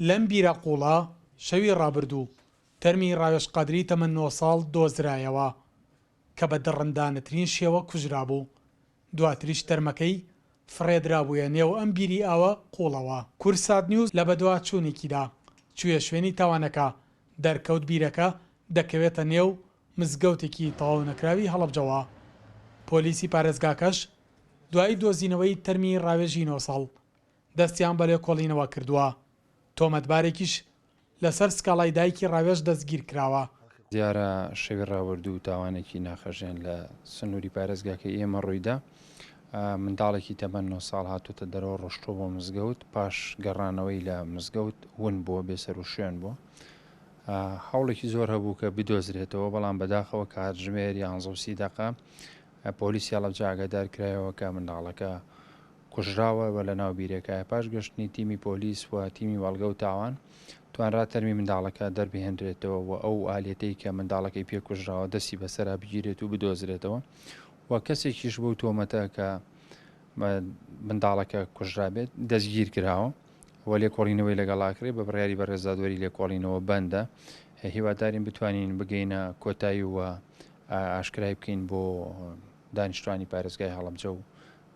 لەم بیرە قوڵە شەوی ڕابردوو تەرمی ڕاوێژ قەدری تەمەن 9 ساڵ دۆزرایەوە کە بە دڕندانترین شێوە کوژرا بوو. دواتریش تەرمەکەی فڕێدرابوویە نێو ئەم بیری ئاوە قوڵەوە. کورسات نیوز لە بەدوا چوونێکیدا چوویە شوێنی تاوانەکە دەرکەوت بیرەکە دەکەوێتە نێو مزگەوتێکی تەواو نەکراوی هەڵەبجەوە. پۆلیسی پارێزگاکەش دوای دۆزینەوەی تەرمی ڕاوێژی 9 ساڵ دەستیان بە لێکۆڵینەوە کردووە. تۆمەتبارێکیش لەسەر سکاڵای دایکی ڕاوێژ دەستگیر کراوە. دیارە شەوی ڕابردوو تاوانێکی ناخەژێن لە سنووری پارێزگاکە ئێمە ڕوویدا. منداڵێکی تەمەن 9 ساڵ هاتوتە دەرەوە ڕۆشتۆ بۆ مزگەوت پاش گەڕانەوەی لە مزگەوت ون بووە بێسەر و شوێن بووە. هەوڵێکی زۆر هەبوو کە بدۆزرێتەوە بەڵام بەداخەوە کاتژمێر 11 دقە پۆلیسی هەڵەبجە ئاگادار کرایەوە کە منداڵەکە کوژراوە و لە ناو بیرەکەیە. پاش گەشتنی تیمی پۆلیس و تیمی وەڵگە و تاوان توانرا تەرمی منداڵەکە دەربهێنرێتەوە و ئەو ئالێتەی کە منداڵەکەی پێ کوژراوە دەستی بەسەرا بگیرێت و بدۆزرێتەوە و کەسێکیش بۆ تۆمەتە کە منداڵەکە کوژرابێت دەستگیر کراوە و لێکۆڵینەوەی لەگەڵاکرێت بە بڕیاری بەڕێزادوەری لێکۆڵینەوە بەندە. هیوادارین بتوانین بگەینە کۆتایی و ئاشکرای بکەین بۆ دانیشتوانی پارێزگای هەڵەبجە و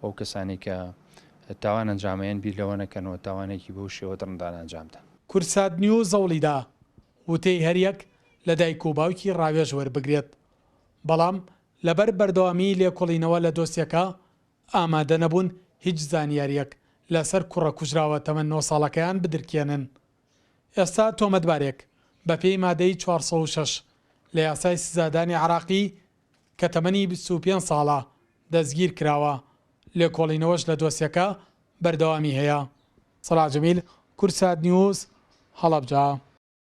ئەو کەسانی کە تاوان ئەنجامەیەن بیر لەوە نەکەنەوە تاوانێکی بەو شێوە دڕندان ئەنجامدا. کورسات نیوز زەوڵیدا وتەی هەریەک لە دایک و باوکی ڕاوێژ وەربگرێت بەڵام لەبەر بەردەوامی لێکۆڵینەوە لە دۆستیەکە ئامادە نەبوون هیچ زانیاریەک لەسەر کوڕە کوژراوە تەمەن 9 ساڵەکەیان بدرکێنن. ئێستا تۆمەتبارێک بە پێی مادەی 406 لە یاسای سزادانی عراقی کە تەمەنی 25 ساڵە دەستگیر کراوە. لێکۆڵینەوەش لە دۆستیەکە بەردەوامی هەیە. سەلاح جەمیل، کورسات نیوز، هەڵەبجە.